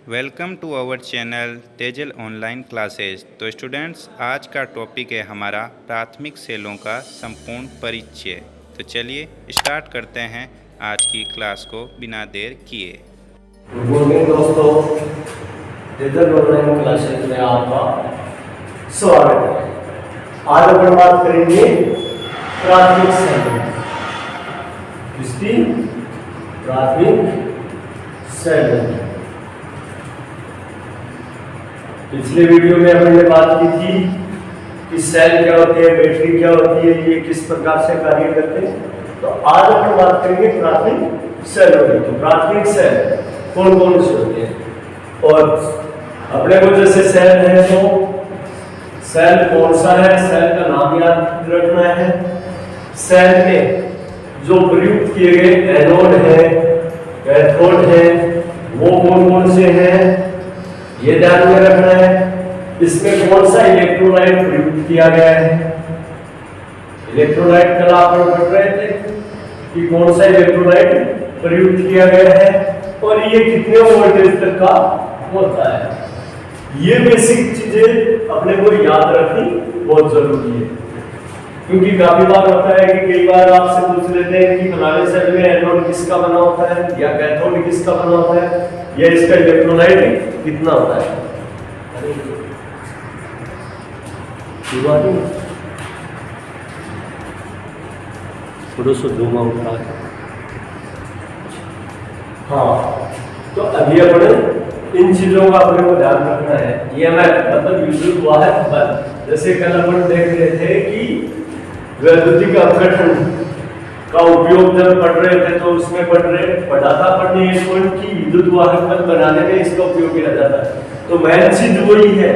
Welcome to our channel Tejal online classes. तो students, आज का टॉपिक है हमारा प्राथमिक सेलों का संपूर्ण परिचय। तो चलिए स्टार्ट करते हैं आज की क्लास को बिना देर किए। गुड मॉर्निंग दोस्तों, तेजल ऑनलाइन क्लासेज में आपका स्वागत है। आज अपन बात करेंगे प्राथमिक सेल। इसकी प्राथमिक सेल। पिछले वीडियो में हमने बात की थी कि सेल क्या होते हैं, बैटरी क्या होती है, ये किस प्रकार से कार्य करते हैं। तो आज अपन बात करेंगे प्राथमिक सेलों की। तो प्राथमिक सेल कौन कौन से होते हैं और अपने को जैसे सेल है तो सेल कौन सा है, सेल का नाम याद रखना है। सेल में जो प्रयुक्त किए गए एनोड है, कैथोड है, वो कौन कौन से हैं ये ध्यान में रखना है। इसमें कौन सा इलेक्ट्रोलाइट प्रयुक्त किया गया है। इलेक्ट्रोलाइट कल आप पढ़ रहे थे कि कौन सा इलेक्ट्रोलाइट प्रयुक्त किया गया है और ये कितने वोल्टेज तक का होता है। ये बेसिक चीजें अपने को याद रखनी बहुत जरूरी है, क्योंकि काफी बार होता है कि कई बार आपसे पूछ लेते हैं कि फलाने सेल में एनोड किसका बना होता है या कैथोड किसका बना होता है या इसका इलेक्ट्रोलाइट कितना होता है। थोड़ा सा जूम आउट था। हाँ, तो अभी अपन इन चीजों का अपने को ध्यान रखना है। ईएमएफ मतलब विद्युत वाहक बल। जैसे कल अपन देख रहे थे कि वैद्युतिक अपघटन का उपयोग जब पढ़ रहे थे तो उसमें पढ़ा था पढ़ने एक पॉइंट की विद्युत वाहक बल बनाने में इसका उपयोग किया जाता है। तो मेन चीज वही है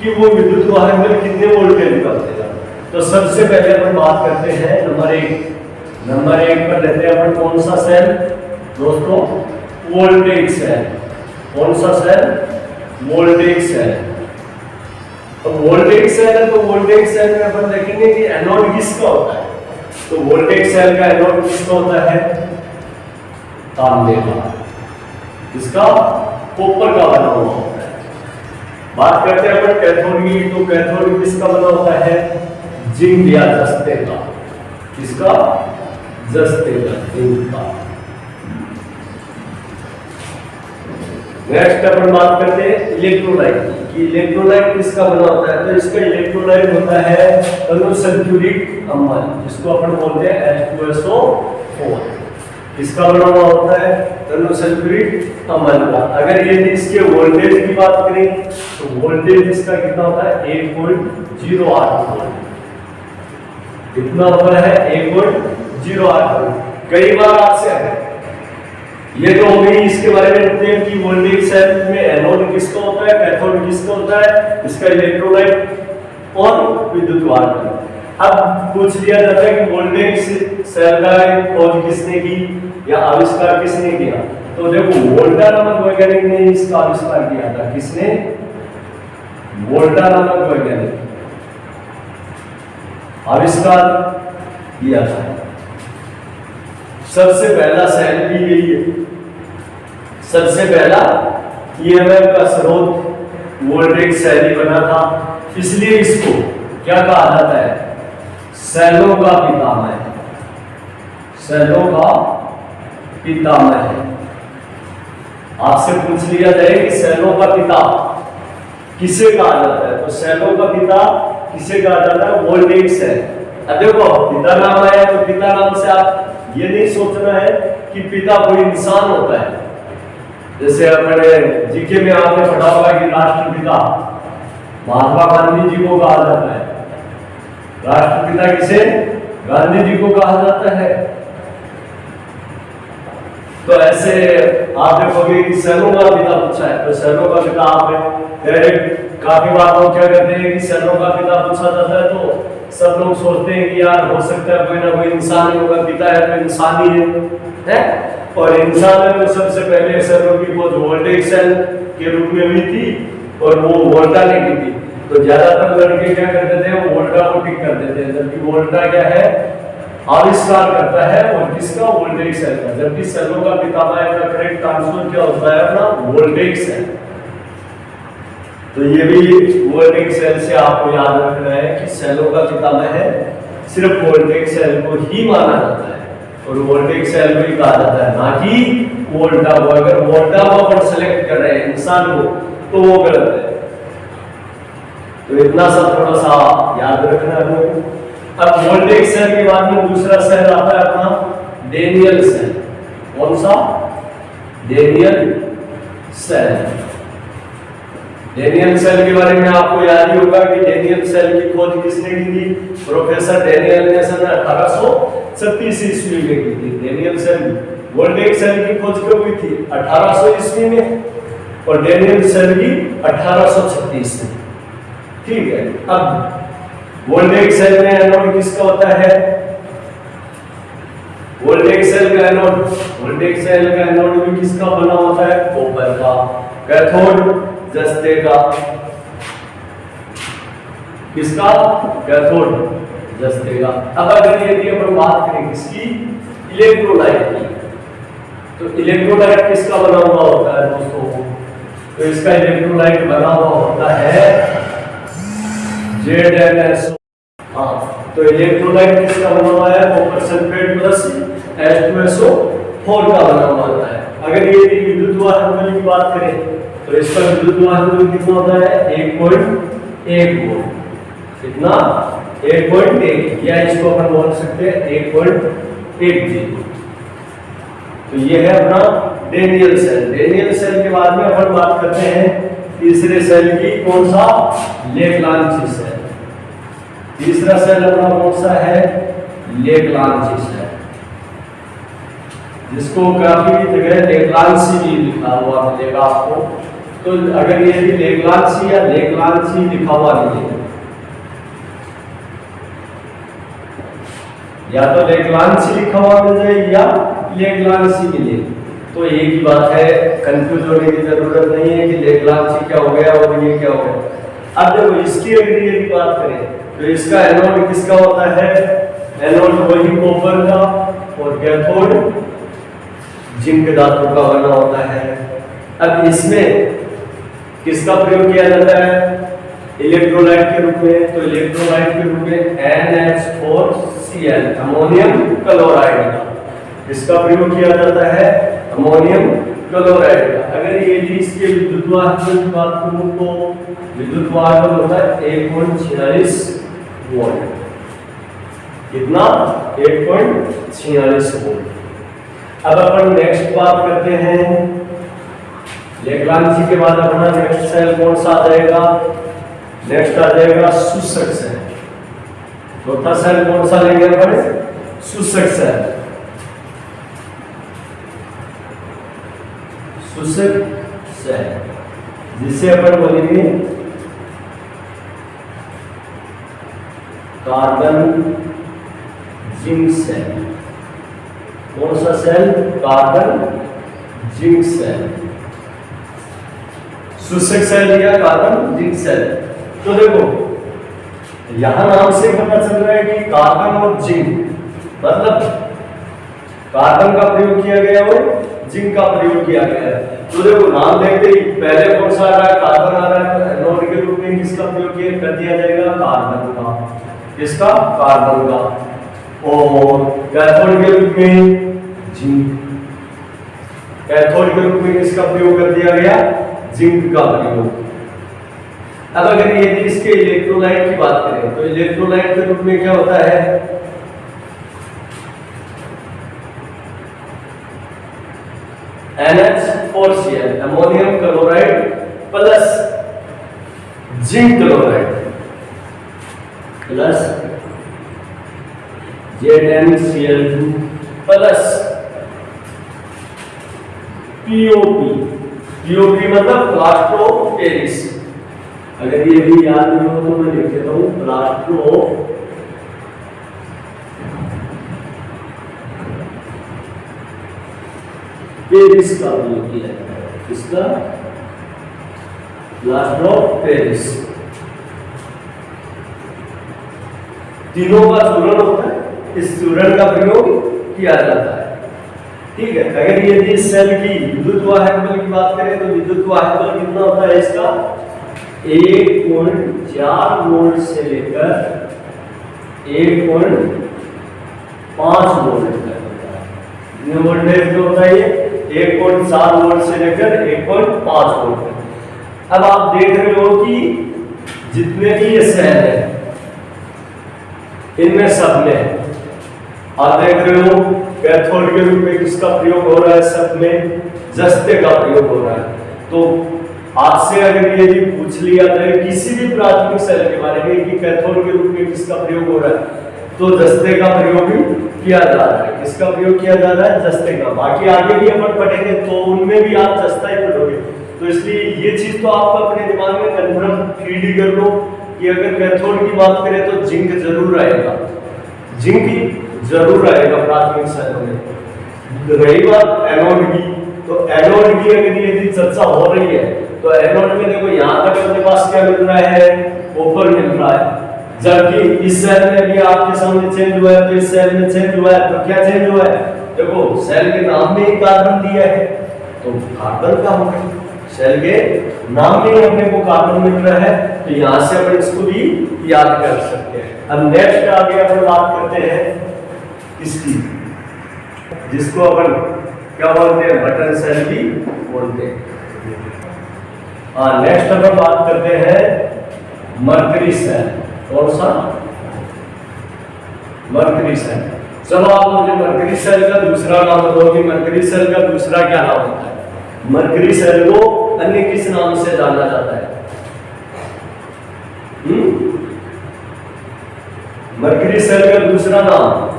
कि वो विद्युत वाहक बल कितने वोल्टेज का होगा। तो सबसे पहले अपन बात करते हैं नंबर एक पर लेते हैं अपन कौन सा सेल दोस्तों, वोल्टेज सेल। कौन सा सेल, वोल्टेज सेल। तो वोल्टेज सेल है तो वोल्टेज सेल में अपन देखेंगे कि एनोड किसका होता है। तो वोल्टेज सेल का एनोड किसका होता है, तांबे का। इसका कॉपर का बना हुआ होता है। बात करते हैं अपन कैथोड की, तो कैथोड किसका बना होता है, जिंक या जस्ते का। किसका, जस्ते का, जिंक का। नेक्स्ट अपन बात करते हैं इलेक्ट्रोलाइट की। इलेक्ट्रोलाइट किसका बना होता है, तो इसका इलेक्ट्रोलाइट होता है अनुसल्फ्यूरिक अम्ल, जिसको अपन बोलते हैं H2SO4। किसका बना हुआ होता है, अनुसल्फ्यूरिक अम्ल का। अगर ये इसके वोल्टेज की बात करें तो वोल्टेज इसका कितना होता है, 1.08 वोल्ट। कितना होता है, 1.08 वोल्ट। कई बार आपसे ये तो हो गई इसके बारे में देखते हैं कि वोल्टेज सेल में एनोड किसका होता है, कैथोड किसका होता है, इसका इलेक्ट्रोलाइट और विद्युत वाहक। अब पूछ लिया जाता है कि वोल्टेज सेल का खोज किसने की या आविष्कार किसने किया। तो देखो, वोल्टा नामक वैज्ञानिक ने इसका आविष्कार किया था। किसने, वोल्टा नामक वैज्ञानिक आविष्कार किया था। सबसे पहला सेल भी यही है। सबसे पहला ईएमएफ का स्रोत वोल्टेज सेल ही बना था, इसलिए इसको क्या कहा जाता है, सेलों का पितामह। सेलों का पितामह। आपसे पूछ लिया जाए कि सेलों का पिता किसे कहा जाता है, तो सेलों का पिता किसे कहा जाता है, वोल्टेज सेल। अब देखो, पिता नाम आया तो पिता नाम से आप ये नहीं सोचना है कि पिता कोई इंसान होता है। जैसे अपने जीके में आपने पढ़ा होगा कि राष्ट्रपिता महात्मा गांधी जी को कहा जाता है। राष्ट्रपिता किसे, गांधी जी को कहा जाता है। तो ऐसे आप देखोगे कि सेलों का पिता पूछा है तो सेलों का पिता आप डायरेक्ट, काफी बार लोग क्या करते हैं कि सेलों का पिता पूछा जाता है तो सब लोग सोचते हैं कि यार हो सकता है कोई ना कोई इंसान ही होगा, पिता है तो इंसान ही है। और इंसान है तो सबसे पहले सेलों की खोज वोल्टेज सेल के रूप में हुई थी और वो वोल्टा ने की थी। तो ज्यादातर लड़के क्या करते थे, वो वोल्टा को टिक कर देते हैं, जबकि वोल्टा क्या है, आविष्कार करता है, और किसका? वोल्टेइक सेल का। जबकि सेलों का पितामह का करेक्ट आंसर क्या होता है अपना? Voltaic cell. तो ये भी वोल्टेइक सेल से आपको याद रखना है कि सेलों का पितामह है सिर्फ वोल्टेइक सेल को ही माना जाता है, और वोल्टेइक सेल को ही कहा जाता है, ना कि वोल्टावो। अगर वोल्टावो अपन सेलेक्ट कर रहे हैं इंसान को तो वो गलत है। तो इतना सा थोड़ा सा याद रखना है। अब वोल्टेइक सेल के बाद में दूसरा सेल आता है अपना डेनियल सेल। कौन सा? Daniel cell. डेनियल सेल के बारे में आपको याद ही होगा कि डेनियल सेल की खोज किसने की थी? प्रोफेसर डेनियल ने सन 1836 ईस्वी में की थी। डेनियल सेल, वोल्टेइक सेल की खोज कब हुई थी? 1800 ईस्वी में, और डेनियल सेल की 1836 में। ठीक है। अब वोल्टेइक सेल में एनोड किसका होता है? वोल्टेइक सेल का एनोड भी किसका बना होता है? कॉपर का। कैथोड जस्ते का। किसका? कैथोड जस्ते का। अब अगर यदि अपन बात करें किसकी? इलेक्ट्रोलाइट की, तो इलेक्ट्रोलाइट किसका बना हुआ होता है दोस्तों? तो इसका इलेक्ट्रोलाइट बना हुआ होता है ZnSO। हाँ, तो इलेक्ट्रोलाइट किसका बना हुआ है? कॉपर सल्फेट प्लस H2SO4 का बना हुआ होता है। अगर ये विद्युत वाहक की बात करें तो इसका विद्युत वाहक कितना होता है? 1.1 वोल्ट। कितना? 1.1, या इसको अपन बोल सकते हैं 1.10। तो ये है अपना डेनियल सेल। डेनियल सेल के बाद में अपन बात करते हैं तीसरे सेल की। कौन सा? लेग्रांजी सेल। तीसरा सेल अपना कौन सा है? लेग्रांजी सेल, जिसको काफी जगह लेग्रांजी भी लिखा हुआ मिलेगा आपको। तो अगर ये लेग्रांजी या लेग्रांजी लिखा हुआ नहीं है, या तो लेग्रांजी लिखा हुआ मिल जाए या लेग्रांजी मिले, तो एक ही बात है, कंफ्यूज होने की जरूरत नहीं है कि लेग्रांजी क्या हो गया और ये क्या हो गया। अब देखो इसकी अगर ये बात करें तो इसका एनोड किसका होता है? एनोड वही कॉपर का, और कैथोड जिंक धातु का बना होता है। अब इसमें किसका प्रयोग किया जाता है? इलेक्ट्रोलाइट के रूप में। तो इलेक्ट्रोलाइट के रूप में NH4Cl, अमोनियम क्लोराइड का इसका प्रयोग किया जाता है, अमोनियम क्लोराइड का। अगर ये इसके विद्युत वाहक की बात करूं तो विद्युत वाहक होता है 1.46 वोल्ट। कितना? 1.46 वोल्ट। अब अपन नेक्स्ट बात करते हैं लेग्रांजी के बाद अपना नेक्स्ट सेल कौन सा आ जाएगा? नेक्स्ट आ जाएगा शोषक सेल। चौथा सेल कौन सा लेंगे अपन? शोषक सेल। शोषक सेल जिसे अपन बोलेंगे कार्बन जिंक सेल। कौन सा सेल? Carbon zinc cell. शोषक सेल या कार्बन जिंक सेल। तो देखो यहां नाम से पता चल रहा है कि कार्बन और जिंक, मतलब कार्बन का प्रयोग किया गया और जिंक का प्रयोग किया गया है। तो देखो नाम देखते ही पहले कौन सा आ रहा है? कार्बन आ रहा है, तो एनोड के रूप में किसका प्रयोग किया कर दिया जाएगा? कार्बन का। किसका? कार्बन का। और कैथोड के रूप में जिंक। कैथोड के रूप में किसका प्रयोग कर दिया गया? जिंक का प्रयोग। अब अगर ये इसके इलेक्ट्रोलाइट की बात करें तो इलेक्ट्रोलाइट के रूप में क्या होता है? NH4Cl, ammonium chloride plus zinc chloride plus ZnCl2 plus POP। POP मतलब प्लास्टर ऑफ पेरिस। अगर ये भी याद नहीं हो तो मैं लिख देता हूं प्लास्टर ऑफ पेरिस का प्रयोग किया जाता है। किसका? Plaster of Paris. तीनों का चूर्ण होता है, इस चूर्ण का प्रयोग किया जाता है। ठीक है, अगर यदि इस सेल की विद्युत वाहक बल की बात करें तो विद्युत वाहक बल कितना होता है इसका 1.4 वोल्ट से लेकर 1.5 वोल्ट तक होता है। वोल्टेज जो होता है ये 1.4 वोल्ट से लेकर 1.5 वोल्ट तक। अब आप देख रहे हो कि जितने भी ये सेल है इनमें सब में आप देख रहे हो कैथोड के रूप में किसका प्रयोग हो रहा है, सब में जस्ते का प्रयोग हो रहा है। तो आपसे अगर यदि पूछ लिया जाए किसी भी प्राथमिक सेल के बारे में कि कैथोड के रूप में किसका प्रयोग हो रहा है, तो जस्ते का प्रयोग भी किया जा रहा है। किसका प्रयोग किया जा रहा है, जस्ते का। बाकी आगे भी अपन पढ़ेंगे तो उनमें भी आप जस्ता ही पढ़ोगे, तो इसलिए ये चीज तो आप अपने दिमाग में कन्फर्म 3D कर लो कि अगर कैथोड की बात करें तो जिंक जरूर आएगा, जिंक जरूर आएगा प्राथमिक सेल में। रही बात एनोड की, तो एनोड की अगर यदि चर्चा हो रही है तो एनोड में देखो यहाँ तक अपने पास क्या मिल रहा है, कॉपर मिल रहा है। जबकि इस सेल में भी आपके सामने चेंज हुआ है, तो इस सेल में चेंज हुआ है, तो क्या चेंज हुआ है, देखो सेल के नाम में ही कार्बन दिया है तो कार्बन का होगा। सेल के नाम में ही अपने को कार्बन मिल रहा है, तो यहाँ से अपन इसको भी याद कर सकते हैं। अब नेक्स्ट आगे अपन बात करते हैं इसकी, जिसको अपन क्या बोलते हैं, बटन सेल भी बोलते हैं। नेक्स्ट अपन बात करते हैं मरकरी सेल। कौन सा, मरकरी सेल। चलो आप मुझे मरकरी सेल का दूसरा नाम बताओ कि मरकरी सेल का दूसरा क्या नाम होता है। मरकरी सेल को अन्य किस नाम से जाना जाता है? मरकरी सेल का दूसरा नाम,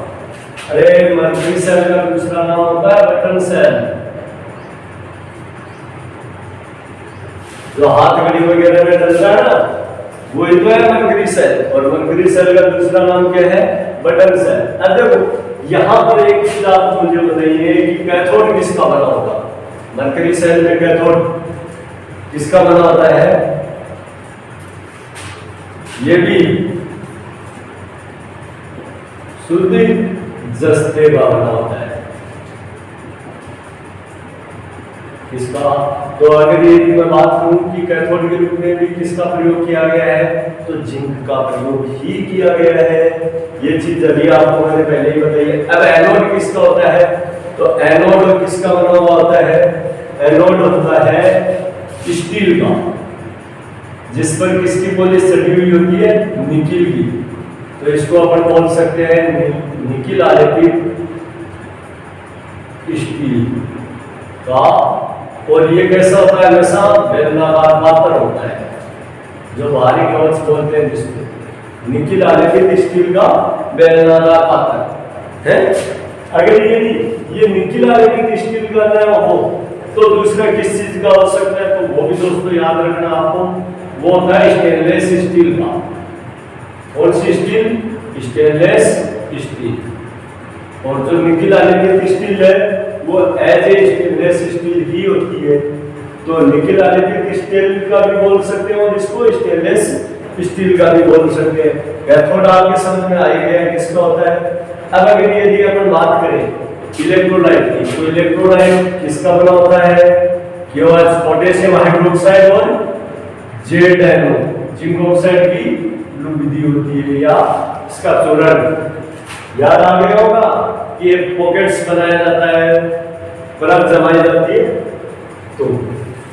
अरे मरकरी सेल का दूसरा नाम होता है बटन सेल। जो हाथ घड़ी वगैरह में डलता है ना, वो ही तो है मरकरी सेल। और मरकरी सेल का दूसरा नाम क्या है, बटन सेल। अब देखो यहाँ पर एक चीज आप मुझे बताइए कि कैथोड किसका बना होगा। मरकरी सेल में कैथोड किसका बना होता है, ये भी शुद्ध जस्ते का बना होता है। किसका, तो अगर ये मैं बात करूं कि कैथोड के रूप में भी किसका प्रयोग किया गया है, तो जिंक का प्रयोग ही किया गया है। ये चीज अभी आपको मैंने पहले ही बताई है। अब एनोड किसका होता है, तो एनोड किसका बना हुआ होता है, एनोड होता है स्टील का, जिस पर किसकी पॉलिश चढ़ी हुई होती है, निकिल की। तो इसको अपन बोल सकते हैं निकिल आलेपित स्टील का। और ये कैसा होता है, हमेशा बेलनाकार पात्र होता है, जो बाहरी कवच बोलते हैं जिसको, निकिल आलेपित स्टील का बेलनाकार पात्र है। अगर ये निकिल आलेपित स्टील का न हो तो दूसरा किस चीज का हो सकता है, तो वो भी दोस्तों याद रखना आपको, वो होता है स्टेनलेस स्टील का। कौन सी स्टील, स्टेनलेस स्टील। और जो निकिल आलेपित स्टील है वो एज ए स्टेनलेस स्टील ही होती है। तो निकिल आलेपित स्टील का भी बोल सकते हैं और इसको स्टेनलेस स्टील का भी बोल सकते हैं। कैथोड आपके समझ में आ गया किसका होता है। अब अगर यदि अपन बात करें इलेक्ट्रोलाइट की, तो इलेक्ट्रोलाइट किसका बना होता है, केवल पोटेशियम हाइड्रोक्साइड और ZnO जिंक ऑक्साइड की विधि होती है, या इसका चूर्ण। याद आ गया होगा कि ये पॉकेट्स बनाया जाता है, बर्फ जमाई जाती है, तो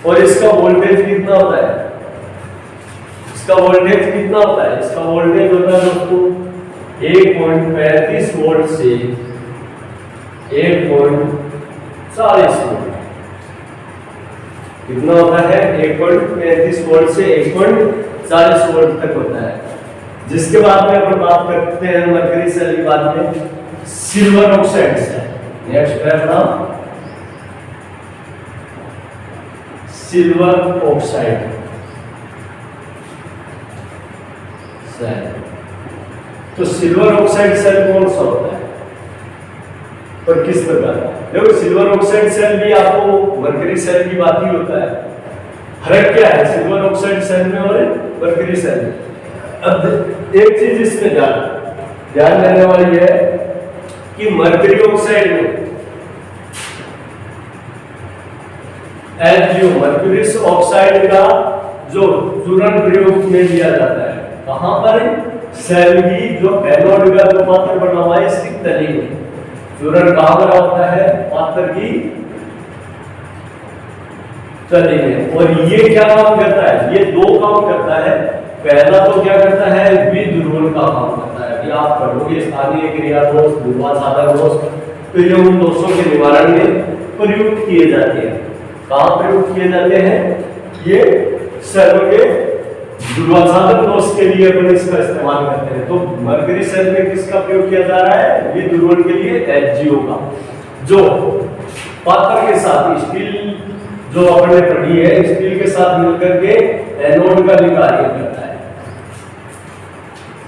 और इसका वोल्टेज कितना होता है, इसका वोल्टेज कितना होता है, इसका वोल्टेज होता है दोस्तों 1.35 वोल्ट से 1.40 वोल्ट। कितना होता है, 1.35 वोल्ट से 1.40 वोल्ट तक होता है। जिसके बाद में अपन बात करते हैं मरकरी सेल की बात में सिल्वर ऑक्साइड सेल। नेक्स्ट है अपना सिल्वर ऑक्साइड सेल। तो सिल्वर ऑक्साइड सेल कौन सा होता है और किस प्रकार? देखो सिल्वर ऑक्साइड सेल भी आपको मरकरी सेल की बात ही होता है। फर्क क्या है सिल्वर ऑक्साइड सेल में और मरकरी सेल में? अब एक चीज इसमें ध्यान देने वाली है कि मरकरी ऑक्साइड में HgO मरकरी ऑक्साइड का जो चूर्ण प्रयोग में लिया जाता है कहां पर, सेल की जो एनोड का जो पात्र बना हुआ है इसकी तली में चूर्ण कहां बना होता है, पात्र की तली में। और ये क्या काम करता है, ये दो काम करता है। पहला तो क्या करता है, विध्रुवण का काम करता है। अभी आप पढ़ोगे स्थानीय क्रिया दोष, ध्रुवासाधन दोष, तो ये उन दोषों के निवारण में प्रयुक्त किए जाते हैं। कहां प्रयुक्त किए जाते हैं, ये सेल के ध्रुवासाधन दोष के लिए अपन इसका इस्तेमाल करते हैं। तो मरकरी सेल में किसका प्रयोग किया जा रहा है, विध्रुवण के लिए HgO का, जो पात्र के साथ स्टील जो आपने पढ़ी है स्टील के साथ मिलकर के एनोड का भी कार्य करता है।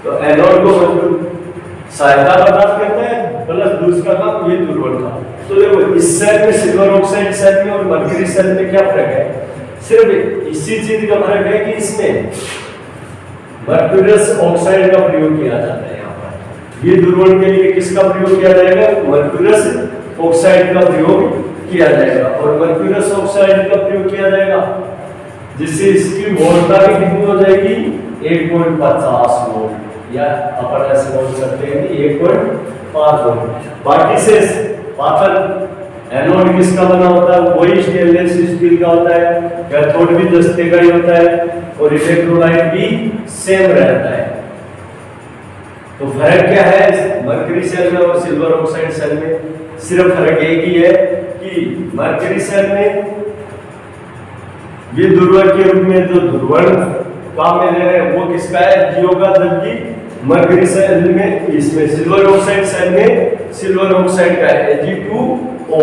तो एनोड को मजबूत सहायता प्रदान करता है, प्लस दूसरा काम ये विध्रुवण का। तो देखो इस सेल में सिल्वर ऑक्साइड सेल में और मरकरी सेल में क्या फर्क है, सिर्फ इसी चीज का फर्क है कि इसमें मरकरी ऑक्साइड का प्रयोग किया जाता है। यहाँ पर ये विध्रुवण के लिए किसका प्रयोग किया जाएगा, मरकरी ऑक्साइड का प्रयोग किया जाएगा। और मरकरी ऑक्साइड का प्रयोग किया जाएगा जिससे इसकी वोल्टता भी कितनी हो जाएगी, 1.50 वोल्ट, या अपन ऐसे बोल सकते हैं कि 1.5 वोल्ट। बाकी से पात्र एनोड किसका बना होता है, वही स्टेनलेस स्टील का होता है, कैथोड भी जस्ते का ही होता है, और इलेक्ट्रोलाइट भी सेम रहता है। तो फर्क क्या है मरकरी सेल में और सिल्वर ऑक्साइड सेल में, सिर्फ फर्क एक ही है कि मरकरी सेल में विध्रुवण के रूप में जो ध्रुवण काम में ले रहे हैं वो किसका है, HgO का, जबकि मरकरी सेल में, इसमें सिल्वर ऑक्साइड सेल में सिल्वर ऑक्साइड का है Ag2O।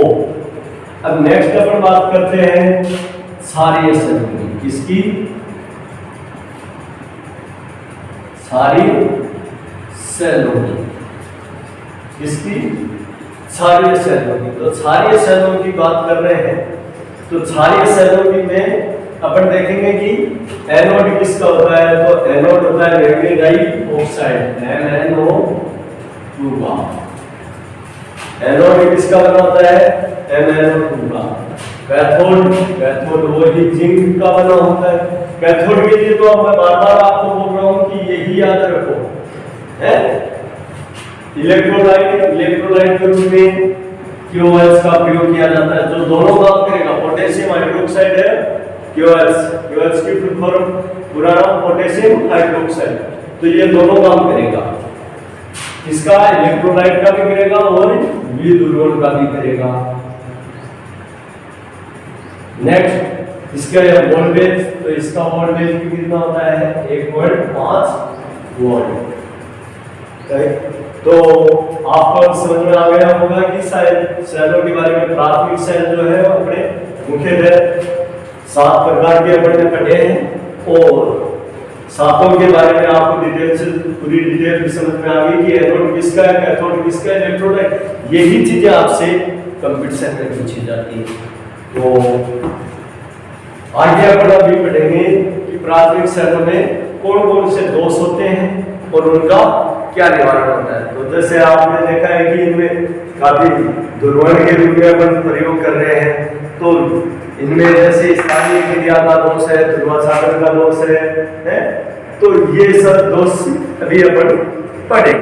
अब नेक्स्ट अपन बात करते हैं क्षारीय सेल की, किसकी, क्षारीय सेलों की, किसकी, क्षारीय सेलों की। तो क्षारीय सेलों की बात कर रहे हैं, तो क्षारीय सेलों की में अपन देखेंगे कि एनोड किसका होता है, तो एनोड होता है मैग्नीज ऑक्साइड MnO2 का। एनोड किसका बना होता है, MnO2 का। कैथोड वही जिंक का बना होता है। कैथोड के लिए तो मैं बार बार आपको बोल रहा हूं कि यही याद रखो है, इलेक्ट्रोलाइट के रूप में QoH का प्रयोग किया जाता है, जो दोनों काम करेगा। पोटेशियम हाइड्रोक्साइड है QoH की फुल फॉर्म पूरा नाम पोटेशियम हाइड्रोक्साइड, तो ये दोनों काम करेगा। इसका इलेक्ट्रोलाइट का भी करेगा और विध्रुवण का भी करेगा। नेक्स्ट इसका वोल्टेज, तो इसका वोल्टेज भी कितना होता है, 1.5 वोल्ट। तो आपको समझ में आ गया होगा कि सेलों के बारे में। प्राथमिक सेल जो है अपने मुख्यतः 7 प्रकार के अपने पढ़े हैं, और सातों के बारे में आपको डिटेल से पूरी डिटेल समझ में आ गई कि एनोड किसका है, कैथोड किसका है, इलेक्ट्रोलाइट। यही चीजें आपसे कंपटीशन में पूछी जाती है। तो आगे अपन अभी पढ़ेंगे कि प्राथमिक सेल में कौन कौन से दोष होते हैं और उनका क्या निवारण होता है। तो जैसे आपने देखा है कि इनमें काफी ध्रुवण के रूप में अपन प्रयोग कर रहे हैं, तो इनमें जैसे स्थानीय क्रिया का दोष है, ध्रुवासाधन का दोष है, तो ये सब दोष अभी अपन पढ़ेंगे।